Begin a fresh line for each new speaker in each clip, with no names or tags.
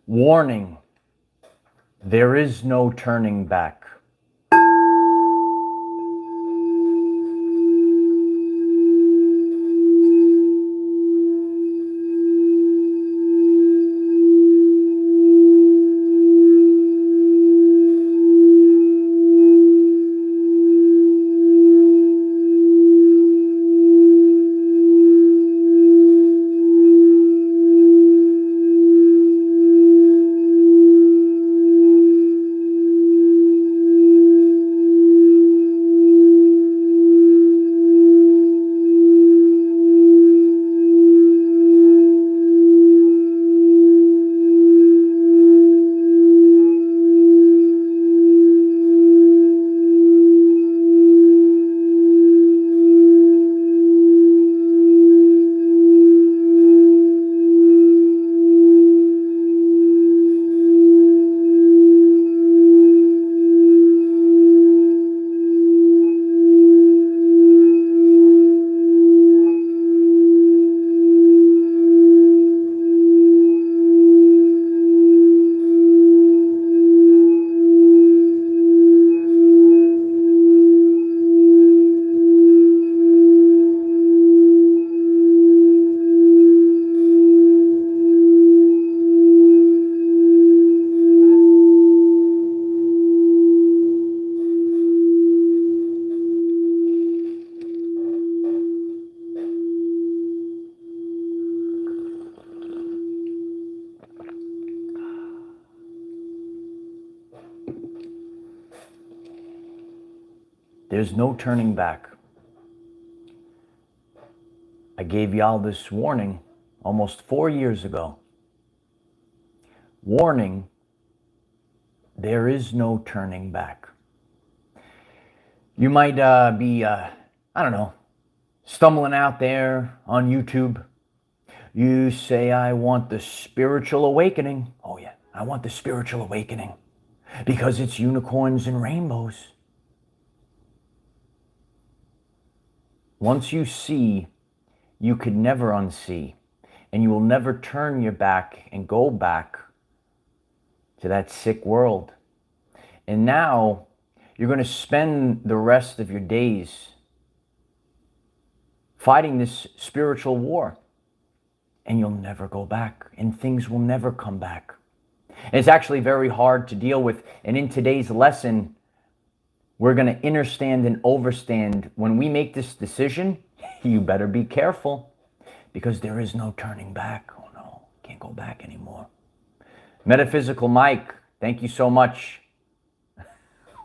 Warning, there is no turning back. There's no turning back. I gave y'all this warning almost 4 years ago. Warning, there is no turning back. You might be, I don't know, stumbling out there on YouTube. You say, I want the spiritual awakening. Oh yeah, I want the spiritual awakening because it's unicorns and rainbows. Once you see, you could never unsee, and you will never turn your back and go back to that sick world. And now you're going to spend the rest of your days fighting this spiritual war, and you'll never go back, and things will never come back. And it's actually very hard to deal with. And in today's lesson, we're going to understand and overstand. When we make this decision, you better be careful because there is no turning back. Oh no, can't go back anymore. Metaphysical Mike, thank you so much.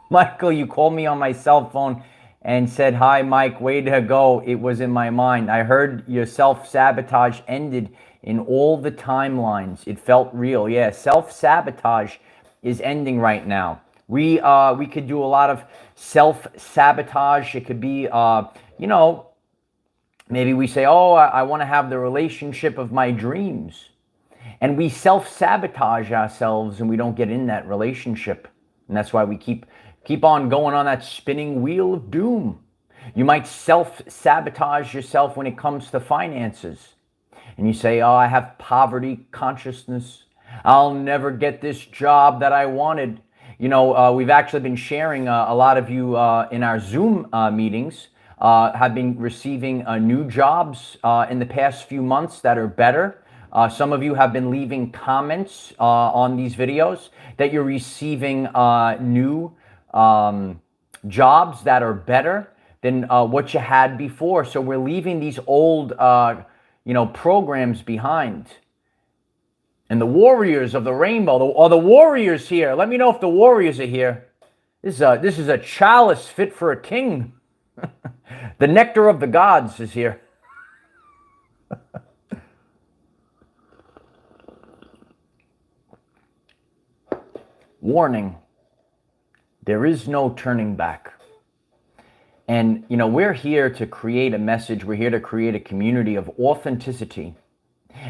Michael, you called me on my cell phone and said, hi, Mike, way to go. It was in my mind. I heard your self-sabotage ended in all the timelines. It felt real. Yeah, self-sabotage is ending right now. We could do a lot of self-sabotage. It could be, you know, maybe we say, oh, I want to have the relationship of my dreams. And we self-sabotage ourselves and we don't get in that relationship. And that's why we keep on going on that spinning wheel of doom. You might self-sabotage yourself when it comes to finances. And you say, oh, I have poverty consciousness. I'll never get this job that I wanted. You know, we've actually been sharing, a lot of you in our Zoom meetings have been receiving new jobs in the past few months that are better. Some of you have been leaving comments on these videos that you're receiving new jobs that are better than what you had before. So we're leaving these old, you know, programs behind. And the warriors of the rainbow, are the warriors here? Let me know if the warriors are here. This is a chalice fit for a king. The nectar of the gods is here. Warning, there is no turning back. And, you know, we're here to create a message. We're here to create a community of authenticity.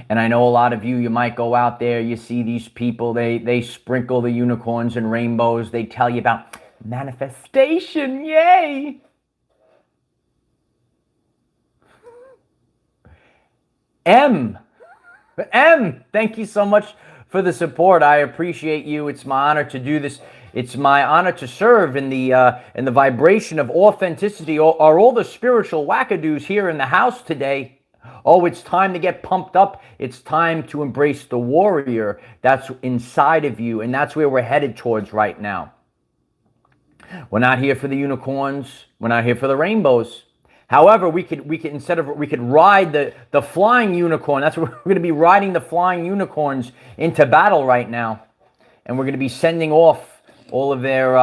And I know a lot of you, you might go out there, you see these people, they sprinkle the unicorns and rainbows. They tell you about manifestation, yay! M, thank you so much for the support. I appreciate you. It's my honor to do this. It's my honor to serve in the vibration of authenticity. Are all the spiritual wackadoos here in the house today? Oh, it's time to get pumped up. It's time to embrace the warrior that's inside of you, and that's where we're headed towards right now. We're not here for the unicorns. We're not here for the rainbows. However, we could ride the flying unicorn. That's what we're going to be riding, the flying unicorns into battle right now, and we're going to be sending off all of their.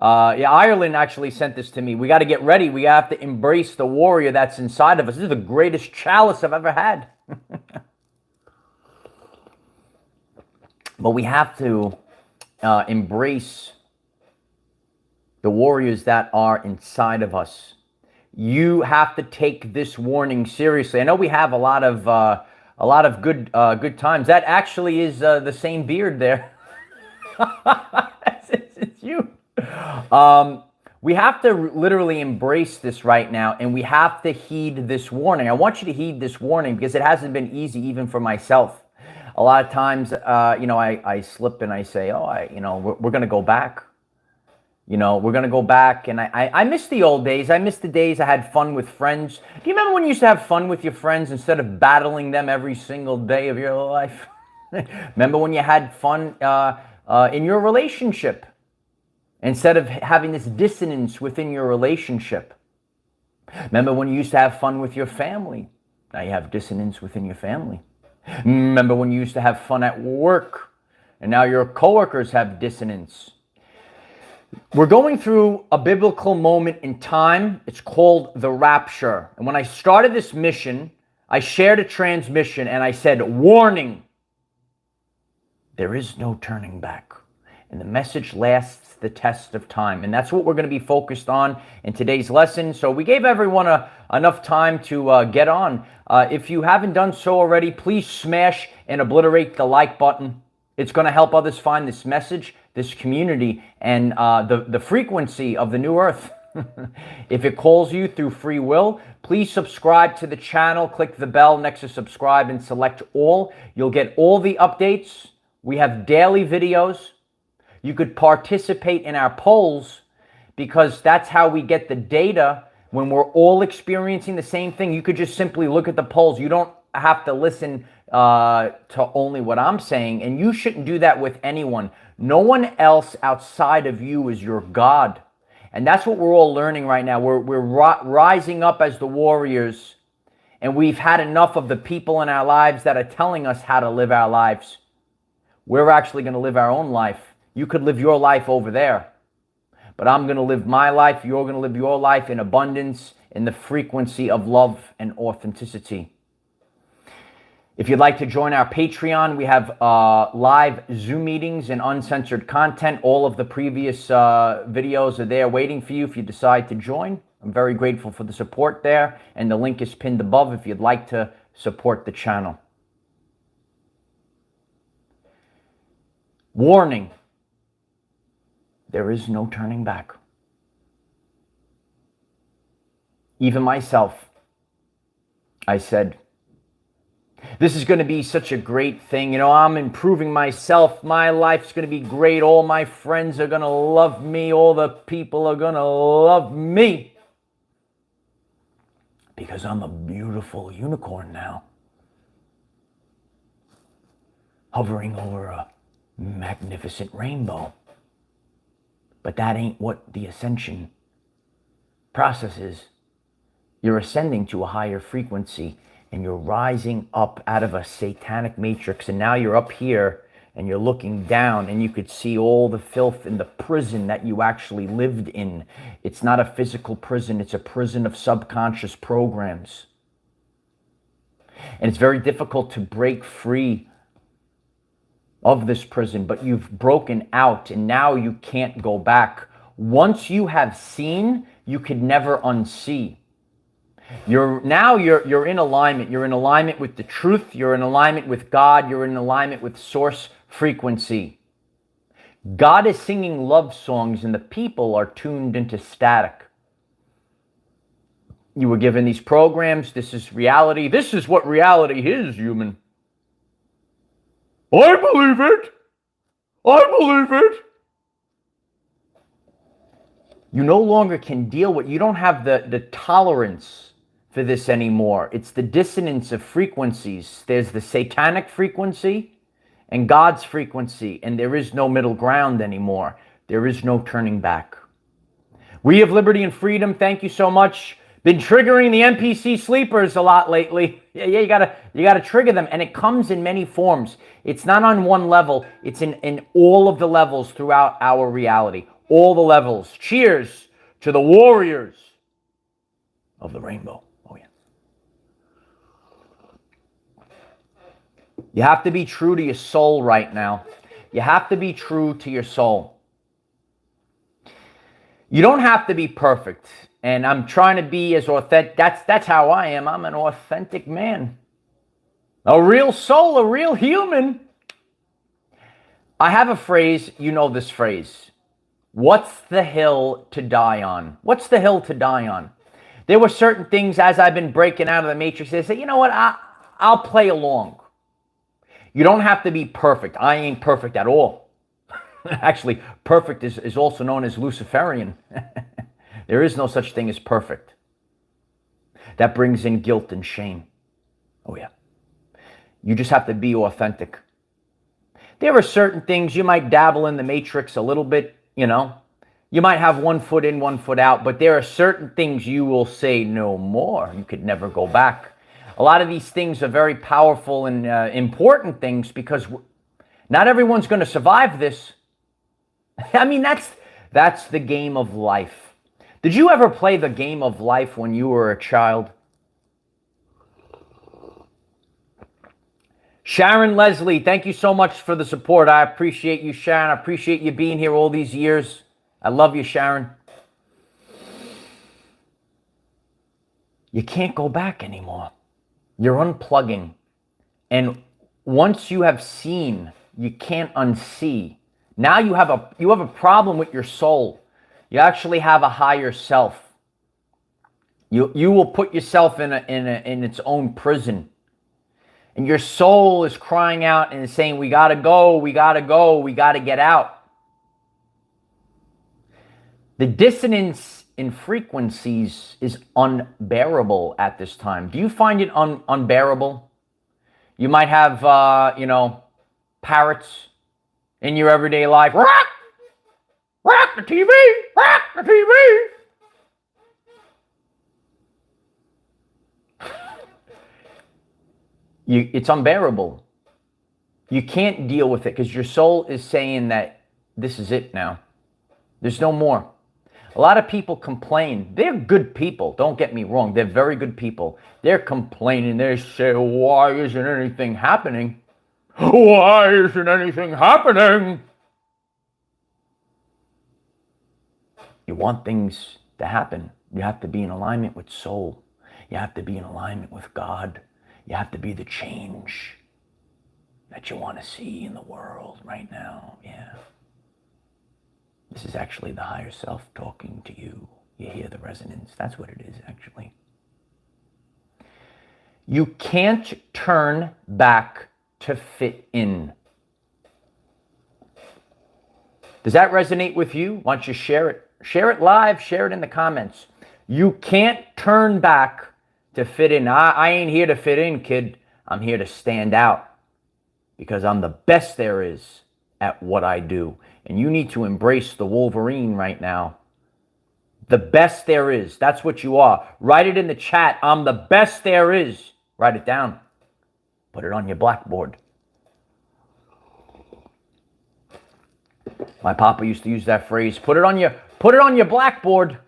Ireland actually sent this to me. We got to get ready. We have to embrace the warrior that's inside of us. This is the greatest chalice I've ever had. But we have to embrace the warriors that are inside of us. You have to take this warning seriously. I know we have a lot of good times. That actually is the same beard there. It's you. We have to literally embrace this right now, and we have to heed this warning. I want you to heed this warning because it hasn't been easy even for myself. A lot of times, I slip and I say, we're going to go back. We're going to go back, and I miss the old days. I miss the days I had fun with friends. Do you remember when you used to have fun with your friends instead of battling them every single day of your life? Remember when you had fun in your relationship instead of having this dissonance within your relationship? Remember when you used to have fun with your family? Now you have dissonance within your family. Remember when you used to have fun at work, and now your coworkers have dissonance? We're going through a biblical moment in time. It's called the rapture. And when I started this mission, I shared a transmission and I said, warning, there is no turning back. And the message lasts the test of time. And that's what we're going to be focused on in today's lesson. So we gave everyone enough time to get on. If you haven't done so already, please smash and obliterate the like button. It's going to help others find this message, this community, and the frequency of the new earth. If it calls you through free will, please subscribe to the channel. Click the bell next to subscribe and select all. You'll get all the updates. We have daily videos. You could participate in our polls because that's how we get the data when we're all experiencing the same thing. You could just simply look at the polls. You don't have to listen to only what I'm saying, and you shouldn't do that with anyone. No one else outside of you is your God. And that's what we're all learning right now. We're rising up as the warriors, and we've had enough of the people in our lives that are telling us how to live our lives. We're actually going to live our own life. You could live your life over there, but I'm going to live my life. You're going to live your life in abundance, in the frequency of love and authenticity. If you'd like to join our Patreon, we have live Zoom meetings and uncensored content. All of the previous videos are there waiting for you if you decide to join. I'm very grateful for the support there, and the link is pinned above if you'd like to support the channel. Warning, there is no turning back. Even myself, I said, this is going to be such a great thing. I'm improving myself. My life's going to be great. All my friends are going to love me. All the people are going to love me. Because I'm a beautiful unicorn now. Hovering over a magnificent rainbow. But that ain't what the ascension process is. You're ascending to a higher frequency, and you're rising up out of a satanic matrix, and now you're up here and you're looking down, and you could see all the filth in the prison that you actually lived in. It's not a physical prison, it's a prison of subconscious programs. And it's very difficult to break free of this prison, but you've broken out, and now you can't go back. Once you have seen, you could never unsee. You're in alignment. You're in alignment with the truth. You're in alignment with God. You're in alignment with source frequency. God is singing love songs, and the people are tuned into static. You were given these programs. This is reality. This is what reality is, human. I believe it. I believe it. You no longer can deal with, you don't have the tolerance for this anymore. It's the dissonance of frequencies. There's the satanic frequency and God's frequency, and there is no middle ground anymore. There is no turning back. We have liberty and freedom. Thank you so much. Been triggering the NPC sleepers a lot lately. Yeah, you gotta trigger them, and it comes in many forms. It's not on one level. It's in all of the levels throughout our reality. All the levels. Cheers to the warriors of the rainbow. Oh, yeah. You have to be true to your soul right now. You have to be true to your soul. You don't have to be perfect. And I'm trying to be as authentic. That's how I am. I'm an authentic man. A real soul, a real human. I have a phrase, you know this phrase. What's the hill to die on? What's the hill to die on? There were certain things as I've been breaking out of the matrix, they say, you know what, I'll play along. You don't have to be perfect. I ain't perfect at all. Actually, perfect is also known as Luciferian. There is no such thing as perfect. That brings in guilt and shame. Oh yeah. You just have to be authentic. There are certain things you might dabble in the matrix a little bit, you know. You might have one foot in, one foot out, but there are certain things you will say no more. You could never go back. A lot of these things are very powerful and important things because not everyone's going to survive this. I mean, that's the game of life. Did you ever play the game of life when you were a child? Sharon Leslie, thank you so much for the support. I appreciate you, Sharon. I appreciate you being here all these years. I love you, Sharon. You can't go back anymore. You're unplugging. And once you have seen, you can't unsee. Now you have a problem with your soul. You actually have a higher self. You will put yourself in its own prison. And your soul is crying out and is saying, we got to go, we got to go, we got to get out. The dissonance in frequencies is unbearable at this time. Do you find it unbearable? You might have, parrots in your everyday life. Rock! Rock the TV! Rock the TV! It's unbearable. You can't deal with it because your soul is saying that this is it now. There's no more. A lot of people complain. They're good people. Don't get me wrong. They're very good people. They're complaining. They say, why isn't anything happening? Why isn't anything happening? You want things to happen. You have to be in alignment with soul. You have to be in alignment with God. You have to be the change that you want to see in the world right now. Yeah. This is actually the higher self talking to you. You hear the resonance. That's what it is, actually. You can't turn back to fit in. Does that resonate with you? Why don't you share it? Share it live. Share it in the comments. You can't turn back to fit in. I ain't here to fit in, kid. I'm here to stand out because I'm the best there is at what I do. And you need to embrace the Wolverine right now. The best there is. That's what you are. Write it in the chat. I'm the best there is. Write it down. Put it on your blackboard. My papa used to use that phrase. Put it on your blackboard.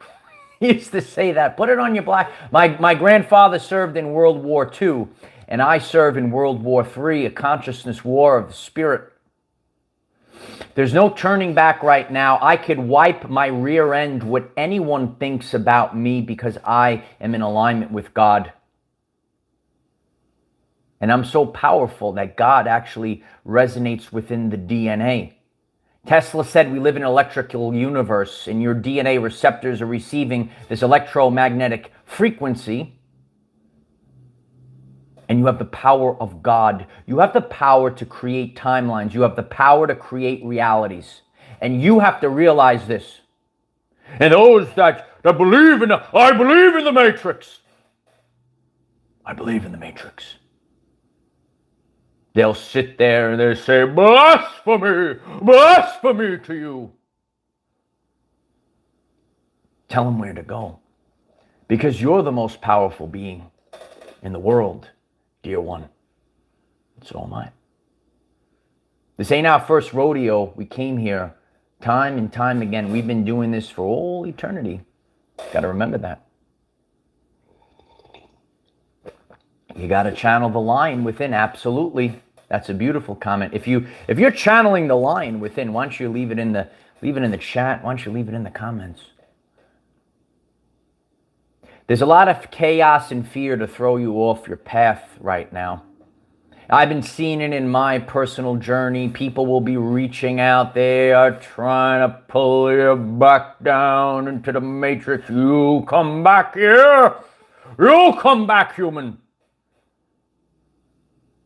He used to say that. Put it on your black. My grandfather served in World War II, and I served in World War III, a consciousness war of the spirit. There's no turning back right now. I could wipe my rear end what anyone thinks about me because I am in alignment with God. And I'm so powerful that God actually resonates within the DNA. Tesla said we live in an electrical universe and your DNA receptors are receiving this electromagnetic frequency. And you have the power of God. You have the power to create timelines. You have the power to create realities. And you have to realize this. And those that believe in I believe in the Matrix. I believe in the Matrix. They'll sit there and they'll say, blasphemy, blasphemy to you. Tell them where to go. Because you're the most powerful being in the world, dear one. And so am I. This ain't our first rodeo. We came here time and time again. We've been doing this for all eternity. Got to remember that. You got to channel the lion within. Absolutely. That's a beautiful comment. If you're channeling the lion within, why don't you leave it in the chat? Why don't you leave it in the comments? There's a lot of chaos and fear to throw you off your path right now. I've been seeing it in my personal journey. People will be reaching out. They are trying to pull you back down into the matrix. You come back here. You come back, human.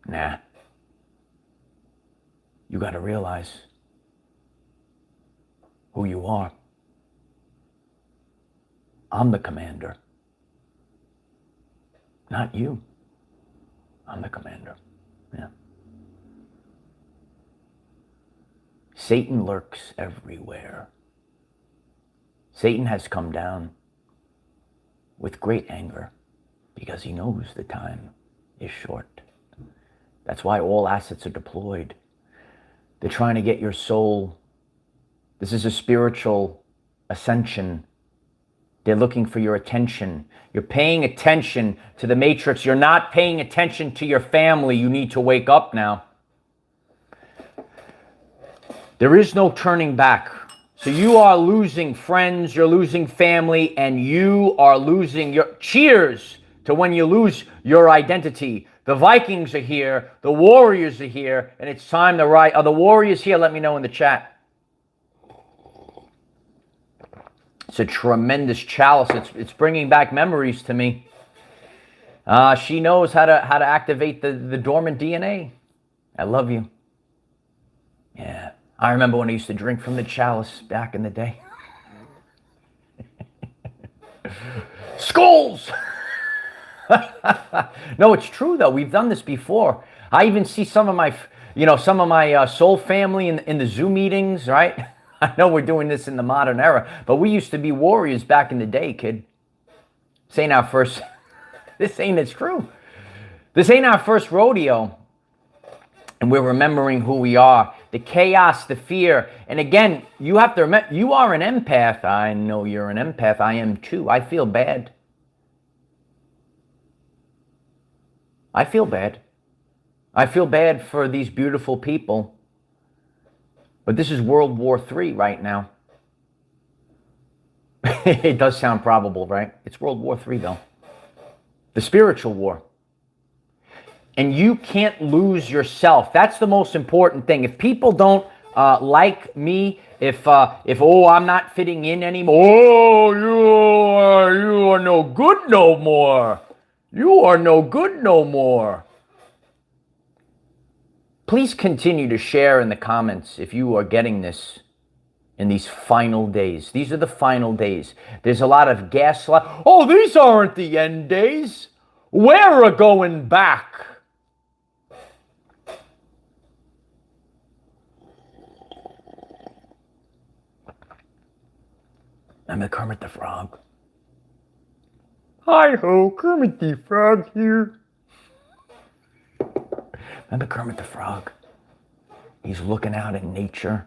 Nah. You got to realize who you are. I'm the commander. Not you. I'm the commander. Yeah. Satan lurks everywhere. Satan has come down with great anger because he knows the time is short. That's why all assets are deployed. They're trying to get your soul. This is a spiritual ascension. They're looking for your attention. You're paying attention to the matrix. You're not paying attention to your family. You need to wake up now. There is no turning back. So you are losing friends, you're losing family, and you are losing your... Cheers to when you lose your identity. The Vikings are here, the Warriors are here, and it's time to ride. Are the Warriors here? Let me know in the chat. It's a tremendous chalice. It's bringing back memories to me. She knows how to activate the dormant DNA. I love you. Yeah. I remember when I used to drink from the chalice back in the day. Skulls! No, it's true though. We've done this before. I even see some of my soul family in the Zoom meetings, right? I know we're doing this in the modern era, but we used to be warriors back in the day, kid. This ain't our first... it's true. This ain't our first rodeo. And we're remembering who we are. The chaos, the fear. And again, you have to remember, you are an empath. I know you're an empath. I am too. I feel bad. I feel bad. I feel bad for these beautiful people. But this is World War III right now. It does sound probable, right? It's World War III, though. The spiritual war. And you can't lose yourself. That's the most important thing. If people don't like me, if I'm not fitting in anymore, oh, you are no good no more. You are no good no more. Please continue to share in the comments if you are getting this in these final days. These are the final days. There's a lot of gaslight. Oh, these aren't the end days. We're going back. I'm the Kermit the Frog. Hi-ho, Kermit the Frog here. Remember Kermit the Frog? He's looking out at nature.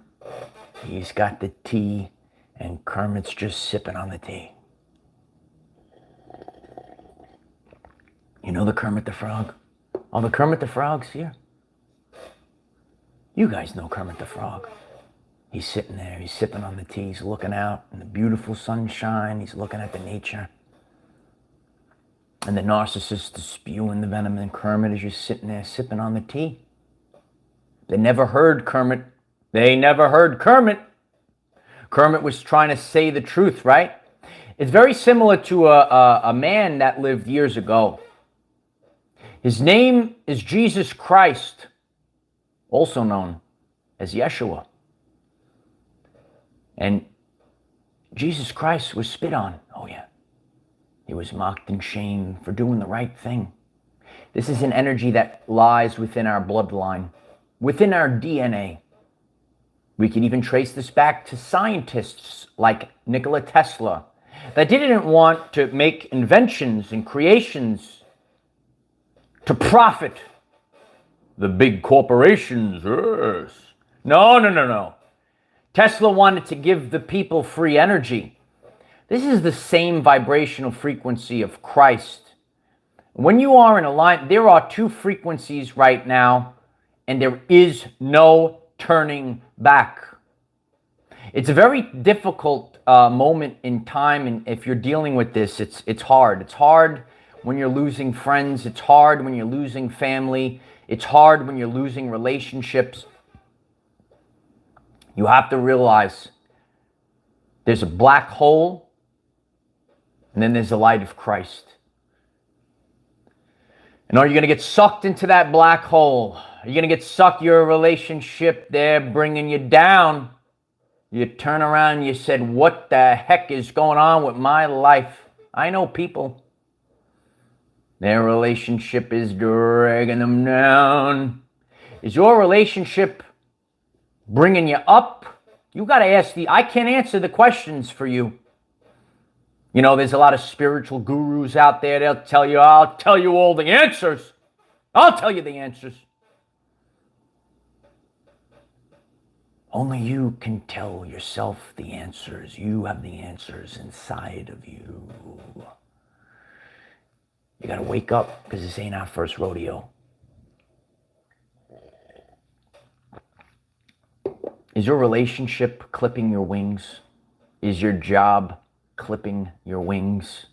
He's got the tea, and Kermit's just sipping on the tea. You know the Kermit the Frog? Oh, the Kermit the Frog's here. You guys know Kermit the Frog. He's sitting there, he's sipping on the tea, he's looking out in the beautiful sunshine, he's looking at the nature. And the narcissist is spewing the venom, and Kermit is just sitting there sipping on the tea. They never heard Kermit. They never heard Kermit. Kermit was trying to say the truth, right? It's very similar to a man that lived years ago. His name is Jesus Christ, also known as Yeshua. And Jesus Christ was spit on. Oh yeah. He was mocked and shamed for doing the right thing. This is an energy that lies within our bloodline, within our DNA. We can even trace this back to scientists like Nikola Tesla that didn't want to make inventions and creations to profit the big corporations. Yes. No. Tesla wanted to give the people free energy. This is the same vibrational frequency of Christ. When you are in alignment, there are two frequencies right now, and there is no turning back. It's a very difficult moment in time, and if you're dealing with this, it's hard. It's hard when you're losing friends. It's hard when you're losing family. It's hard when you're losing relationships. You have to realize there's a black hole, and then there's the light of Christ. And are you going to get sucked into that black hole? Are you going to get sucked? Your relationship there bringing you down. You turn around and you said, what the heck is going on with my life? I know people. Their relationship is dragging them down. Is your relationship bringing you up? You got to ask I can't answer the questions for you. You know, there's a lot of spiritual gurus out there. They'll tell you, I'll tell you all the answers. I'll tell you the answers. Only you can tell yourself the answers. You have the answers inside of you. You got to wake up, because this ain't our first rodeo. Is your relationship clipping your wings? Is your job clipping your wings?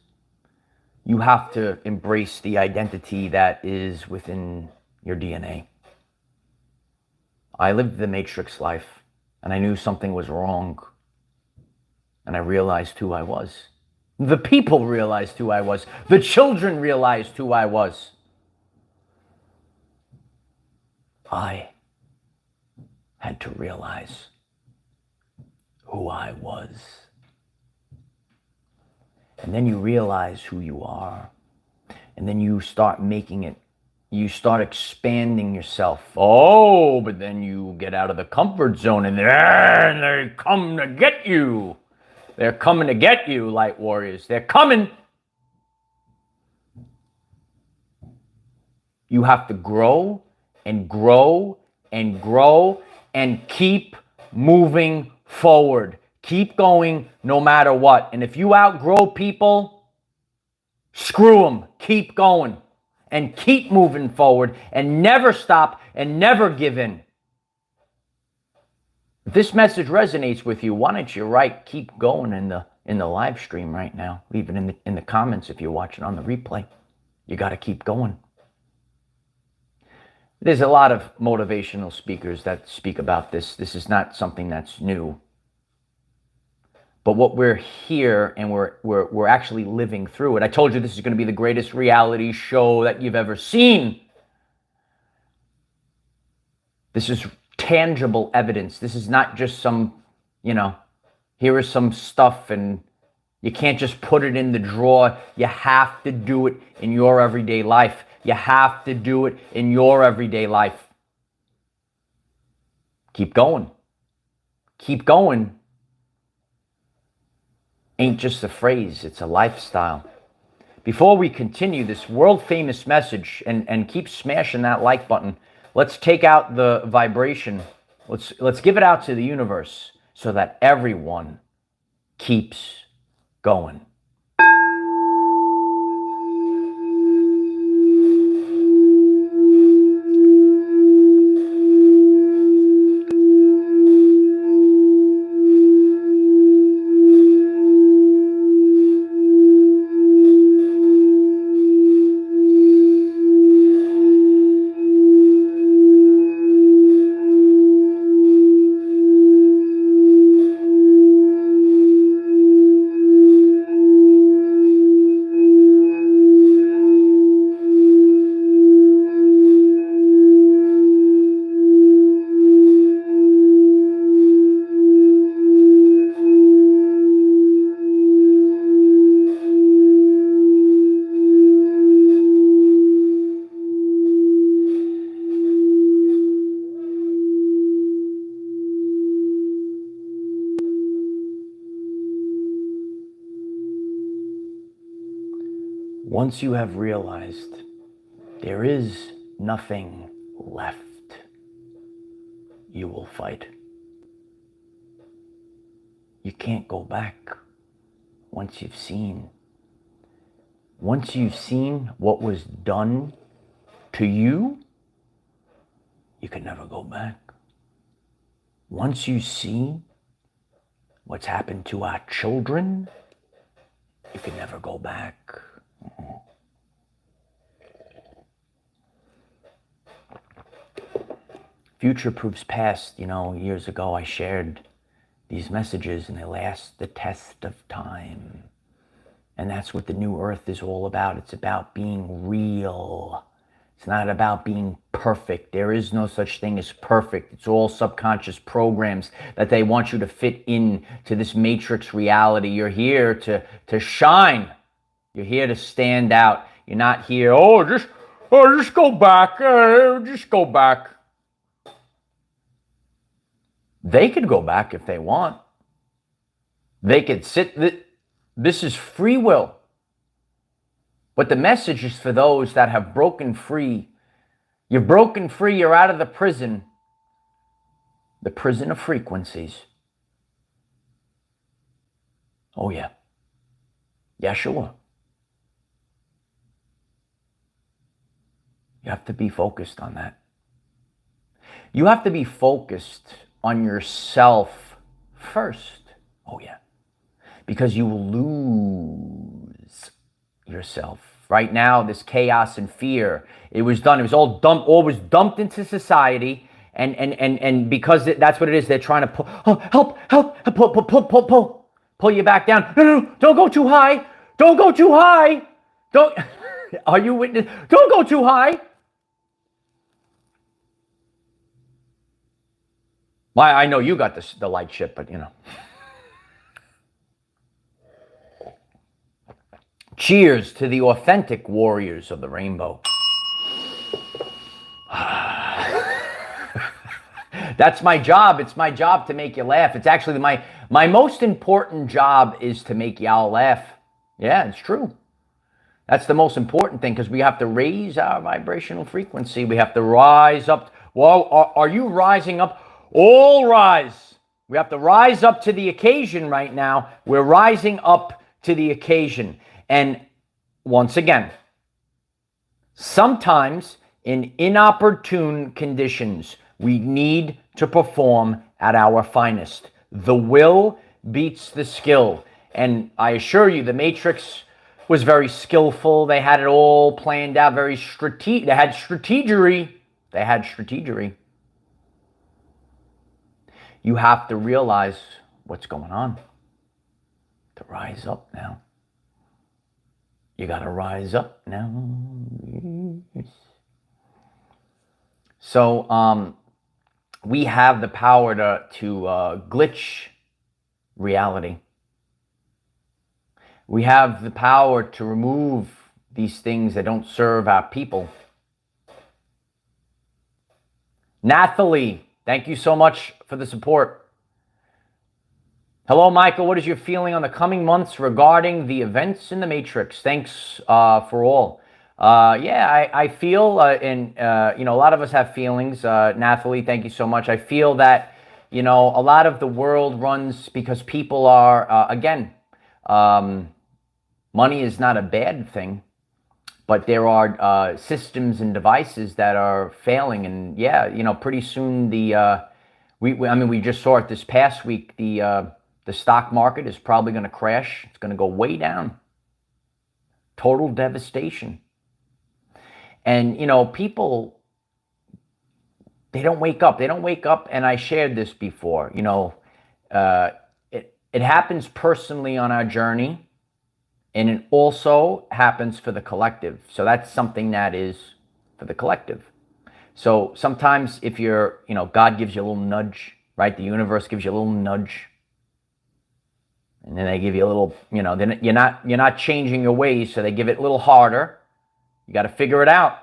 You have to embrace the identity that is within your DNA. I lived the matrix life, and I knew something was wrong, and I realized who I was. The people realized who I was. The children realized who I was. I had to realize who I was. And then you realize who you are. And then you start making it. You start expanding yourself. Oh, but then you get out of the comfort zone, and then they come to get you. They're coming to get you, light warriors. They're coming. You have to grow and grow and grow and keep moving forward. Keep going no matter what. And if you outgrow people, screw them. Keep going and keep moving forward and never stop and never give in. If this message resonates with you, why don't you write keep going in the live stream right now? Leave it in the comments if you're watching on the replay. You got to keep going. There's a lot of motivational speakers that speak about this. This is not something that's new. But what we're here and we're actually living through it. I told you this is going to be the greatest reality show that you've ever seen. This is tangible evidence. This is not just some, here is some stuff and you can't just put it in the drawer. You have to do it in your everyday life. You have to do it in your everyday life. Keep going. Keep going. Ain't just a phrase, it's a lifestyle. Before we continue this world-famous message and keep smashing that like button, let's take out the vibration. Let's give it out to the universe so that everyone keeps going. once you have realized there is nothing left, you will fight. You can't go back once you've seen. Once you've seen what was done to you, you can never go back. Once you see what's happened to our children, you can never go back. Future proofs past. Years ago I shared these messages and they last the test of time. And that's what the new earth is all about. It's about being real. It's not about being perfect. There is no such thing as perfect. It's all subconscious programs that they want you to fit in to this matrix reality. You're here to shine. You're here to stand out. You're not here, just go back. Just go back. They could go back if they want. They could sit. This is free will. But the message is for those that have broken free. You've broken free. You're out of the prison of frequencies. Oh, yeah. Yeah, sure. You have to be focused on that. You have to be focused on yourself first. Oh, yeah. Because you will lose yourself. Right now, this chaos and fear, it was all dumped into society. And because that's what it is, they're trying to pull you back down. No, don't go too high. Don't go too high. Are you witness? Don't go too high. Well, I know you got the light ship, but Cheers to the authentic warriors of the rainbow. That's my job. It's my job to make you laugh. It's actually my most important job is to make y'all laugh. Yeah, it's true. That's the most important thing because we have to raise our vibrational frequency. We have to rise up. Well, are you rising up? All rise. We have to rise up to the occasion right now. We're rising up to the occasion. And once again, sometimes in inopportune conditions, we need to perform at our finest. The will beats the skill. And I assure you, the Matrix was very skillful. They had it all planned out, very strategic. They had strategery. You have to realize what's going on to rise up now. You got to rise up now. Yes. So we have the power to glitch reality. We have the power to remove these things that don't serve our people. Nathalie, thank you so much for the support. Hello, Michael. What is your feeling on the coming months regarding the events in the Matrix? Thanks for all. I feel, a lot of us have feelings. Nathalie, thank you so much. I feel that, a lot of the world runs because people are, money is not a bad thing, but there are systems and devices that are failing. And pretty soon we just saw it this past week. The stock market is probably going to crash. It's going to go way down. Total devastation. And, people, they don't wake up. They don't wake up. And I shared this before. It happens personally on our journey. And it also happens for the collective. So that's something that is for the collective. So sometimes if you're, God gives you a little nudge, right? The universe gives you a little nudge. And then they give you a little, then you're not changing your ways, so they give it a little harder. You got to figure it out.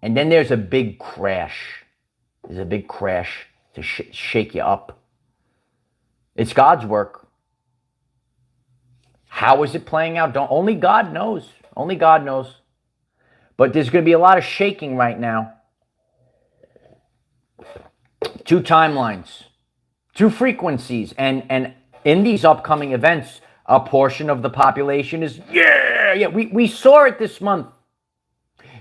And then there's a big crash. There's a big crash to shake you up. It's God's work. How is it playing out? Only God knows. Only God knows. But there's going to be a lot of shaking right now. 2 timelines, 2 frequencies. And in these upcoming events, a portion of the population is, yeah. We saw it this month.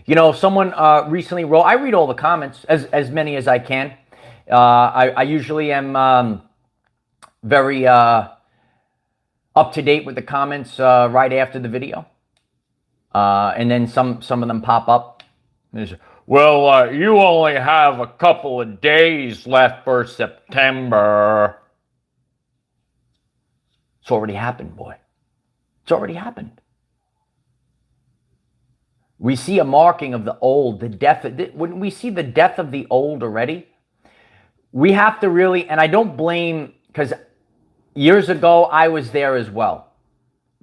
You know, someone recently wrote, I read all the comments, as many as I can. I usually am very up to date with the comments right after the video. And then some of them pop up. Well, you only have a couple of days left for September. It's already happened, boy. It's already happened. We see a marking of the old, the death. When we see the death of the old already, we have to really, and I don't blame, because years ago I was there as well.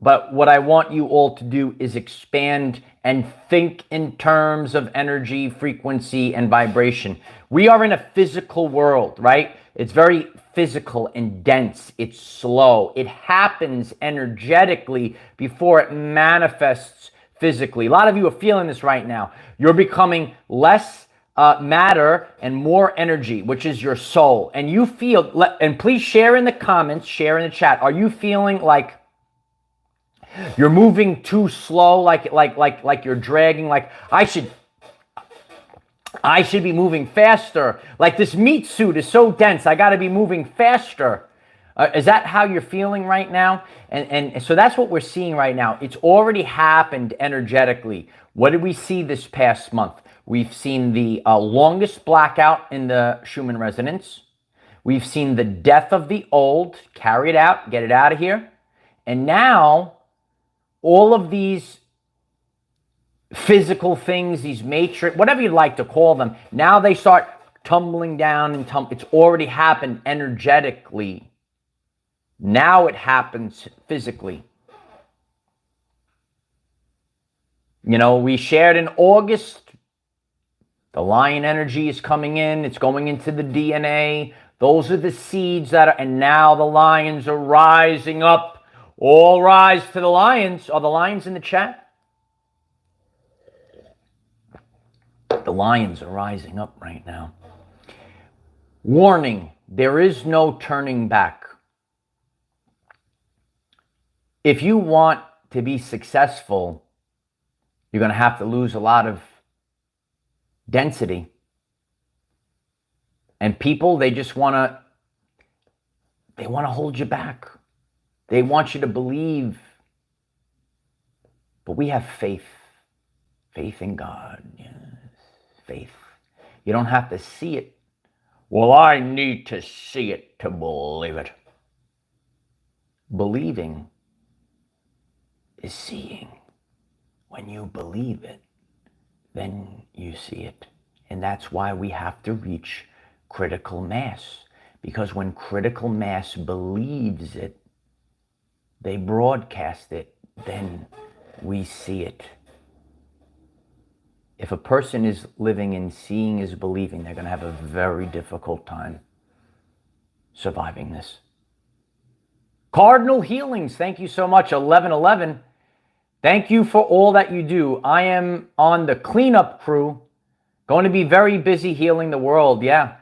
But what I want you all to do is expand and think in terms of energy, frequency, and vibration. We are in a physical world, right? It's very physical and dense. It's slow. It happens energetically before it manifests physically. A lot of you are feeling this right now. You're becoming less matter and more energy, which is your soul. And you feel, and please share in the comments, share in the chat. Are you feeling like you're moving too slow, like you're dragging, like I should be moving faster. Like this meat suit is so dense, I got to be moving faster. Is that how you're feeling right now? And so that's what we're seeing right now. It's already happened energetically. What did we see this past month? We've seen the longest blackout in the Schumann resonance. We've seen the death of the old. Carry it out. Get it out of here. And now all of these physical things, these matrix, whatever you'd like to call them, now they start tumbling down and it's already happened energetically. Now it happens physically. You know, we shared in August, the lion energy is coming in. It's going into the DNA. Those are the seeds that are, and now the lions are rising up. All rise to the lions. Are the lions in the chat? The lions are rising up right now. Warning, there is no turning back. If you want to be successful, you're going to have to lose a lot of density. And people, they just want to hold you back. They want you to believe. But we have faith. Faith in God. Yes. Faith. You don't have to see it. Well, I need to see it to believe it. Believing is seeing. When you believe it, then you see it. And that's why we have to reach critical mass. Because when critical mass believes it, they broadcast it, then we see it. If a person is living in seeing is believing, they're going to have a very difficult time surviving this. Cardinal Healings, thank you so much. 1111. Thank you for all that you do. I am on the cleanup crew. Going to be very busy healing the world. Yeah.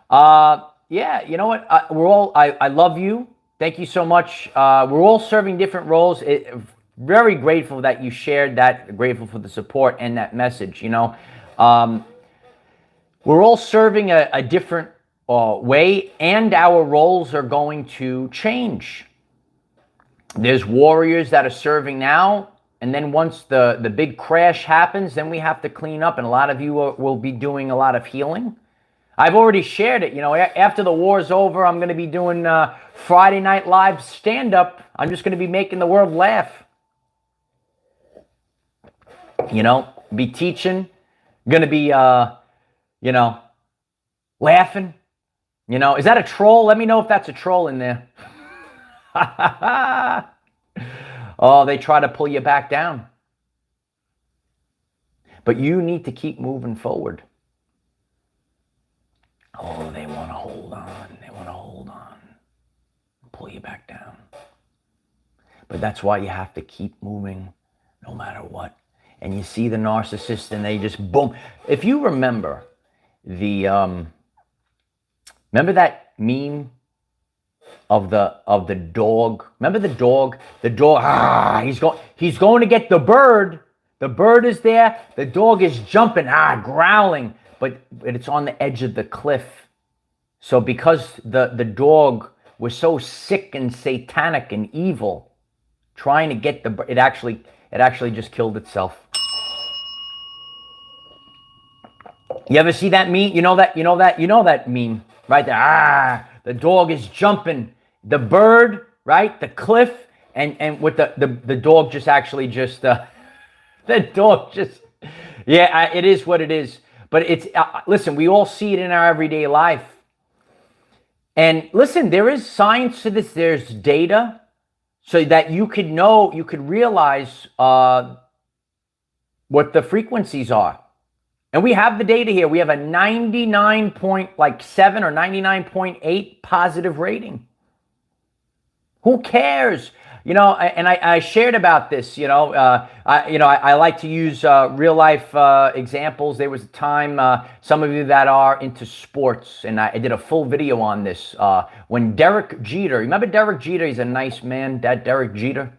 Yeah, you know what? I love you. Thank you so much. We're all serving different roles. Very grateful that you shared that. Grateful for the support and that message. You know, we're all serving a different way, and our roles are going to change. There's warriors that are serving now, and then once the big crash happens, then we have to clean up, and a lot of you will be doing a lot of healing. I've already shared it. You know, after the war's over, I'm going to be doing Friday Night Live stand-up. I'm just going to be making the world laugh. You know, be teaching. Going to be, you know, laughing. You know, is that a troll? Let me know if that's a troll in there. Oh, they try to pull you back down. But you need to keep moving forward. Oh, they want to hold on. They want to hold on. Pull you back down. But that's why you have to keep moving no matter what. And you see the narcissist and they just boom. If you remember remember that meme of the dog? Remember the dog? The dog, he's going to get the bird. The bird is there. The dog is jumping, growling, but it's on the edge of the cliff. So because the dog was so sick and satanic and evil, trying to get it actually just killed itself. You ever see that meme? You know that meme right there. The dog is jumping, the bird, right? The cliff, and with the dog just actually just the dog just, yeah, it is what it is. But it's listen, we all see it in our everyday life. And listen, there is science to this. There's data so that you could realize what the frequencies are. And we have the data here. We have a 99.7 or 99.8 positive rating. Who cares? You know, and I shared about this, I like to use real life examples. There was a time, some of you that are into sports, and I did a full video on this, when Derek Jeter, remember Derek Jeter? He's a nice man, that Derek Jeter.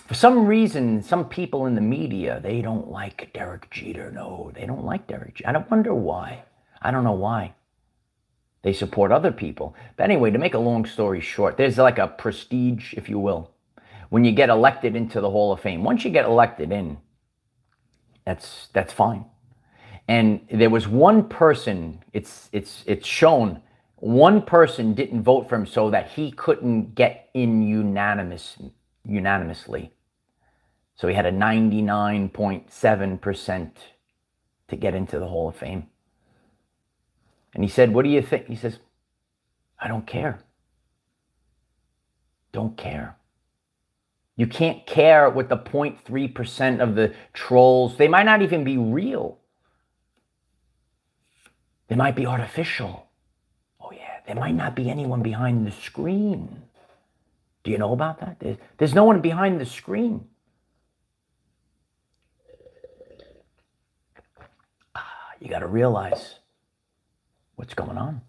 For some reason, some people in the media, they don't like Derek Jeter. No, they don't like Derek Jeter. I don't wonder why. I don't know why. They support other people. But anyway, to make a long story short, there's like a prestige, if you will, when you get elected into the Hall of Fame. Once you get elected in, that's fine. And there was one person, it's shown, one person didn't vote for him so that he couldn't get in unanimously. So he had a 99.7% to get into the Hall of Fame. And he said, what do you think? He says, I don't care. Don't care. You can't care with the 0.3% of the trolls. They might not even be real. They might be artificial. Oh yeah, there might not be anyone behind the screen. Do you know about that? There's no one behind the screen. You got to realize what's going on.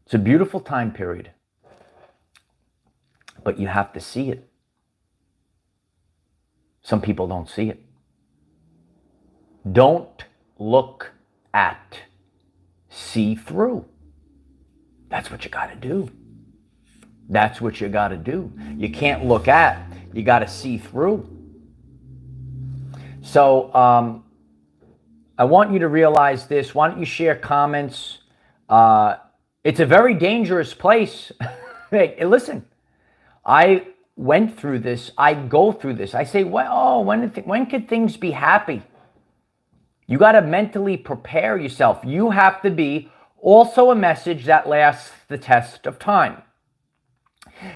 It's a beautiful time period, but you have to see it. Some people don't see it. Don't look at, see through. That's what you got to do. That's what you got to do. You can't look at, you got to see through. So, I want you to realize this. Why don't you share comments? It's a very dangerous place. Hey, listen, I went through this. I go through this. I say, well, when could things be happy? You got to mentally prepare yourself. You have to be also a message that lasts the test of time.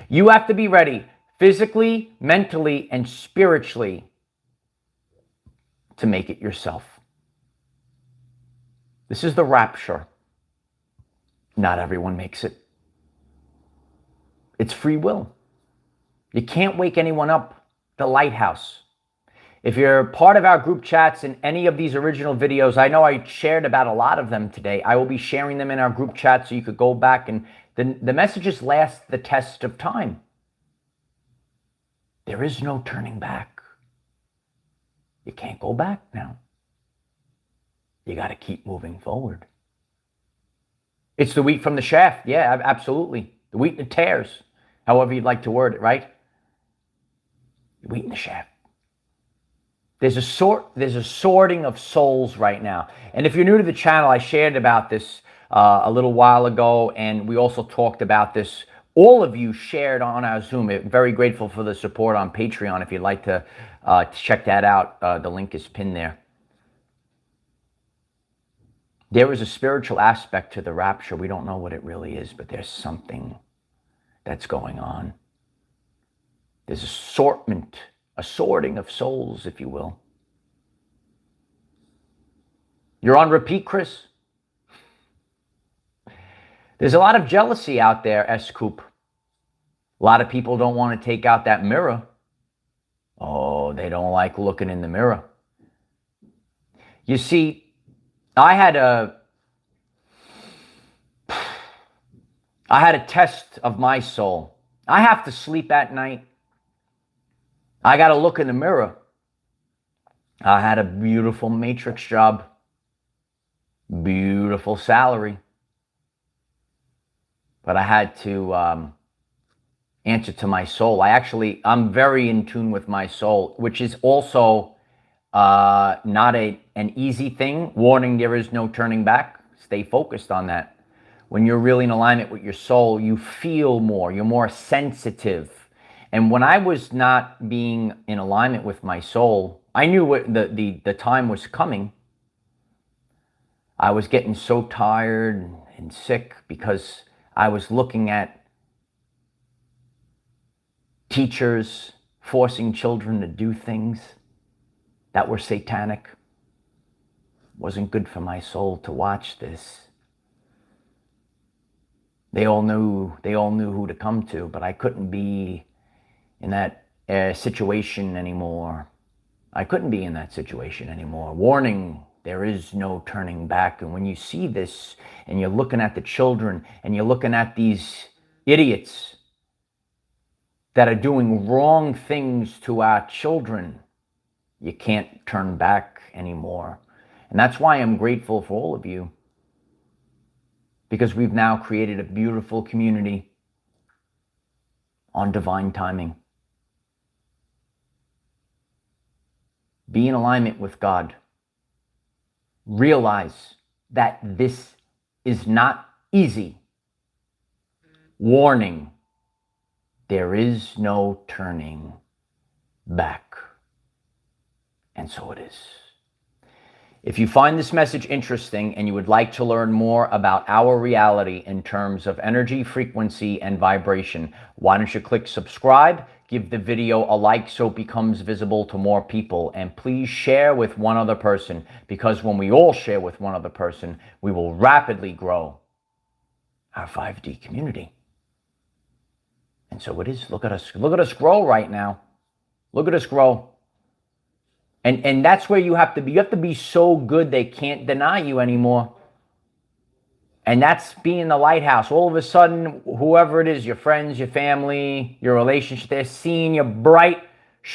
You have to be ready physically, mentally, and spiritually to make it yourself. This is the rapture. Not everyone makes it. It's free will. You can't wake anyone up. The lighthouse. If you're part of our group chats in any of these original videos, I know I shared about a lot of them today. I will be sharing them in our group chat so you could go back, and the messages last the test of time. There is no turning back. You can't go back now. You got to keep moving forward. It's the wheat from the shaft. Yeah, absolutely. The wheat and the tares. However you'd like to word it, right? The wheat and the shaft. There's a sorting of souls right now. And if you're new to the channel, I shared about this a little while ago, and we also talked about this. All of you shared on our Zoom. I'm very grateful for the support on Patreon. If you'd like to check that out, the link is pinned there. There is a spiritual aspect to the rapture. We don't know what it really is, but there's something that's going on. There's a sorting of souls, if you will. You're on repeat, Chris? There's a lot of jealousy out there, S-Coop. A lot of people don't want to take out that mirror. Oh, Oh, they don't like looking in the mirror. You see, I had a test of my soul. I have to sleep at night. I got to look in the mirror. I had a beautiful matrix job, beautiful salary, but I had to answer to my soul. I'm very in tune with my soul, which is also not an easy thing. Warning, there is no turning back. Stay focused on that. When you're really in alignment with your soul, you feel more, you're more sensitive. And when I was not being in alignment with my soul, I knew what the time was coming. I was getting so tired and sick because I was looking at teachers forcing children to do things that were satanic. It wasn't good for my soul to watch this. They all knew who to come to, but I couldn't be in that situation anymore. I couldn't be in that situation anymore. Warning, there is no turning back. And when you see this and you're looking at the children and you're looking at these idiots that are doing wrong things to our children, you can't turn back anymore. And that's why I'm grateful for all of you, because we've now created a beautiful community on divine timing. Be in alignment with God. Realize that this is not easy. Warning, there is no turning back. And so it is. If you find this message interesting and you would like to learn more about our reality in terms of energy, frequency, and vibration, why don't you click subscribe, give the video a like so it becomes visible to more people, and please share with one other person, because when we all share with one other person, we will rapidly grow our 5D community. And so it is. Look at us grow right now. Look at us grow. And that's where you have to be. You have to be so good they can't deny you anymore. And that's being the lighthouse. All of a sudden, whoever it is, your friends, your family, your relationship, they're seeing you bright.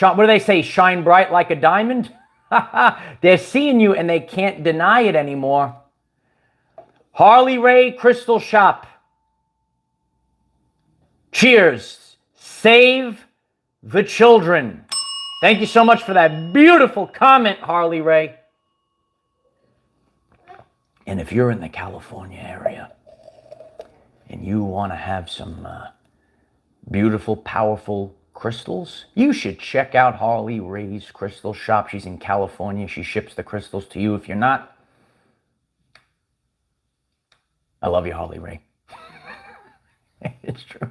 What do they say? Shine bright like a diamond? They're seeing you and they can't deny it anymore. Harley Ray Crystal Shop. Cheers. Save the children. Thank you so much for that beautiful comment, Harley Ray. And if you're in the California area and you want to have some beautiful, powerful crystals, you should check out Harley Ray's Crystal Shop. She's in California. She ships the crystals to you. If you're not, I love you, Harley Ray. It's true.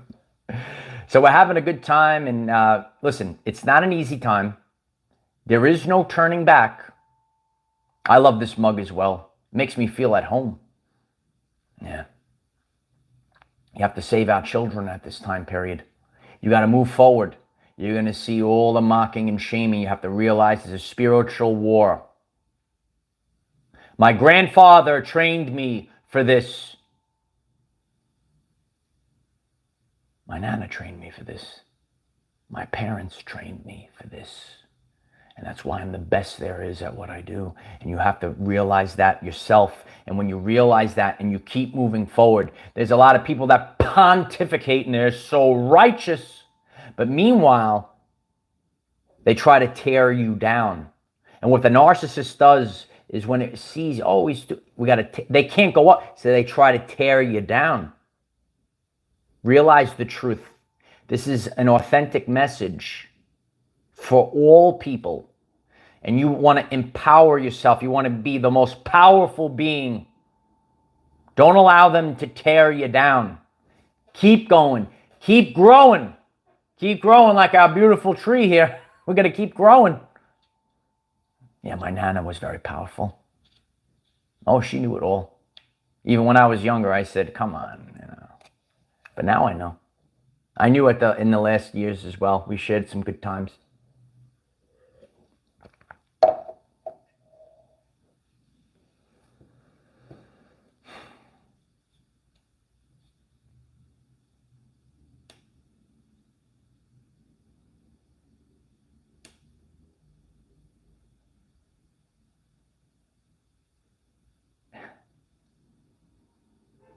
So we're having a good time, and listen, it's not an easy time. There is no turning back. I love this mug as well. It makes me feel at home. Yeah. You have to save our children at this time period. You got to move forward. You're going to see all the mocking and shaming. You have to realize it's a spiritual war. My grandfather trained me for this. My Nana trained me for this. My parents trained me for this. And that's why I'm the best there is at what I do. And you have to realize that yourself. And when you realize that and you keep moving forward, there's a lot of people that pontificate and they're so righteous. But meanwhile, they try to tear you down. And what the narcissist does is when it sees, oh, they can't go up, so they try to tear you down. Realize the truth. This is an authentic message for all people. And you want to empower yourself. You want to be the most powerful being. Don't allow them to tear you down. Keep going. Keep growing. Keep growing like our beautiful tree here. We're going to keep growing. Yeah, my Nana was very powerful. Oh, she knew it all. Even when I was younger, I said, come on, you know. But now I know. I knew in the last years as well. We shared some good times.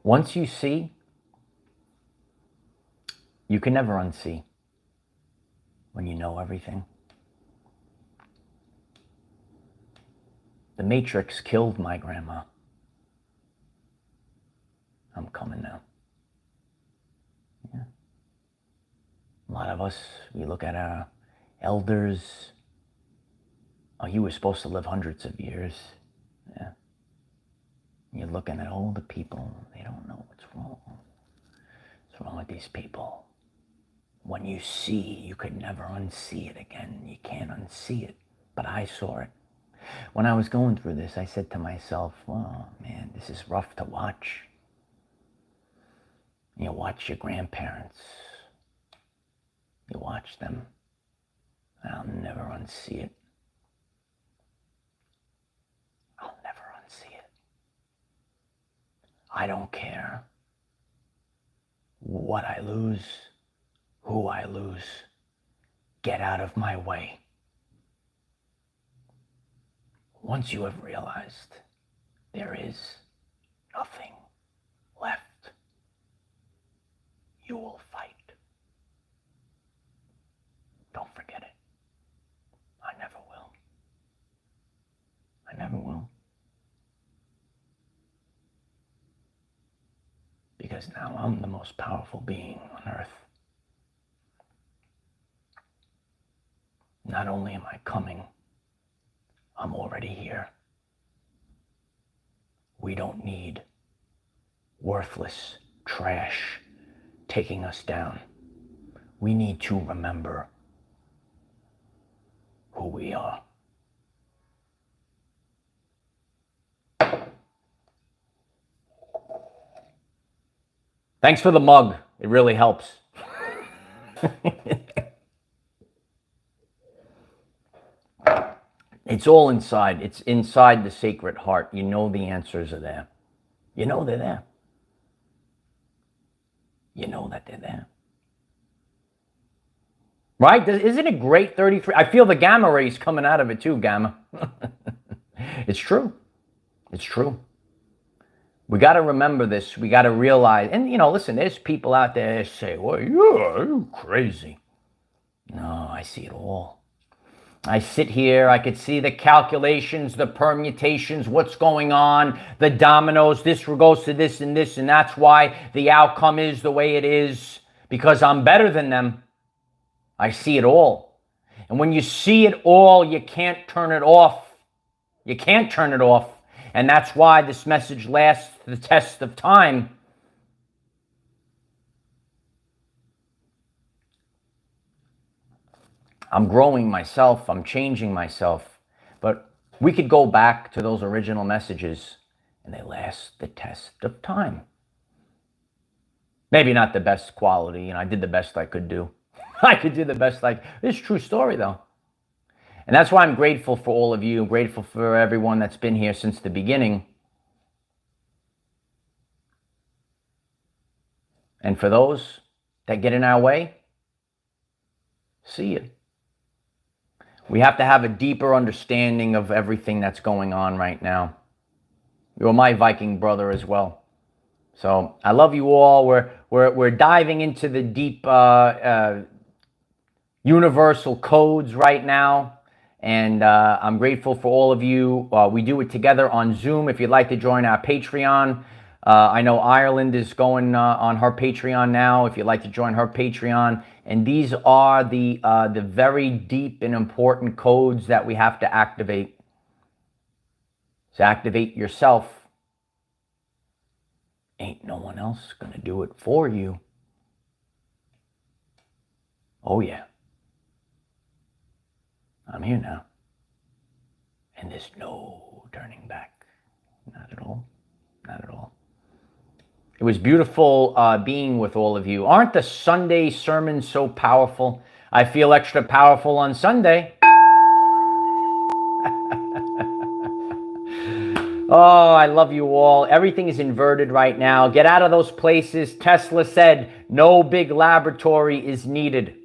Once you see, you can never unsee when you know everything. The Matrix killed my grandma. I'm coming now. Yeah. A lot of us, we look at our elders. Oh, you were supposed to live hundreds of years. Yeah. You're looking at older people. They don't know what's wrong. What's wrong with these people? When you see, you could never unsee it again. You can't unsee it. But I saw it. When I was going through this, I said to myself, oh man, this is rough to watch. You watch your grandparents. You watch them. I'll never unsee it. I'll never unsee it. I don't care what I lose, who I lose. Get out of my way. Once you have realized there is nothing left, you will fight. Don't forget it. I never will. I never will. Because now I'm the most powerful being on earth. Not only am I coming, I'm already here. We don't need worthless trash taking us down. We need to remember who we are. Thanks for the mug. It really helps. It's all inside. It's inside the Sacred Heart. You know the answers are there. You know they're there. You know that they're there. Right? Isn't it great, 33? I feel the gamma rays coming out of it too, gamma. It's true. It's true. We got to remember this. We got to realize, and listen, there's people out there that say, well, you're crazy. No, I see it all. I sit here, I could see the calculations, the permutations, what's going on, the dominoes, this goes to this, and that's why the outcome is the way it is, because I'm better than them. I see it all. And when you see it all, you can't turn it off. You can't turn it off. And that's why this message lasts the test of time. I'm growing myself, I'm changing myself, but we could go back to those original messages and they last the test of time. Maybe not the best quality, I did the best I could do. I could do the best it's a true story though. And that's why I'm grateful for all of you, grateful for everyone that's been here since the beginning. And for those that get in our way, see you. We have to have a deeper understanding of everything that's going on right now. You're my Viking brother as well. So I love you all. We're diving into the deep universal codes right now. And I'm grateful for all of you. We do it together on Zoom. If you'd like to join our Patreon, I know Ireland is going on her Patreon now. If you'd like to join her Patreon. And these are the very deep and important codes that we have to activate. So activate yourself. Ain't no one else going to do it for you. Oh yeah. I'm here now. And there's no turning back. Not at all. Not at all. It was beautiful being with all of you. Aren't the Sunday sermons so powerful? I feel extra powerful on Sunday. Oh, I love you all. Everything is inverted right now. Get out of those places. Tesla said, no big laboratory is needed.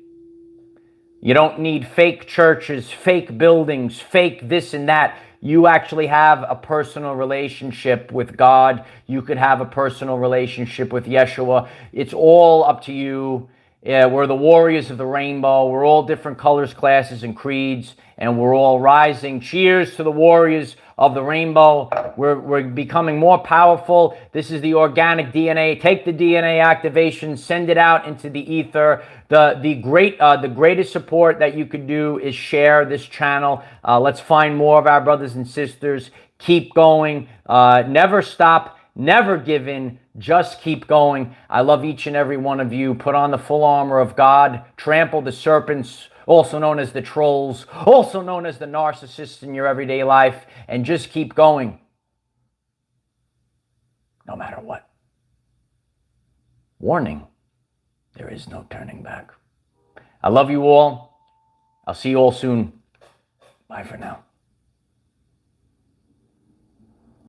You don't need fake churches, fake buildings, fake this and that. you actually have a personal relationship with God. You could have a personal relationship with Yeshua. It's all up to you. Yeah, we're the warriors of the rainbow. We're all different colors, classes, and creeds, and we're all rising. Cheers to the warriors of the rainbow. We're becoming more powerful. This is the organic DNA. Take the DNA activation, send it out into the ether. The greatest support that you could do is share this channel. Let's find more of our brothers and sisters. Keep going. Never stop. Never give in. Just keep going. I love each and every one of you. Put on the full armor of God. Trample the serpents, also known as the trolls, also known as the narcissists in your everyday life, and just keep going. No matter what. Warning, there is no turning back. I love you all. I'll see you all soon. Bye for now.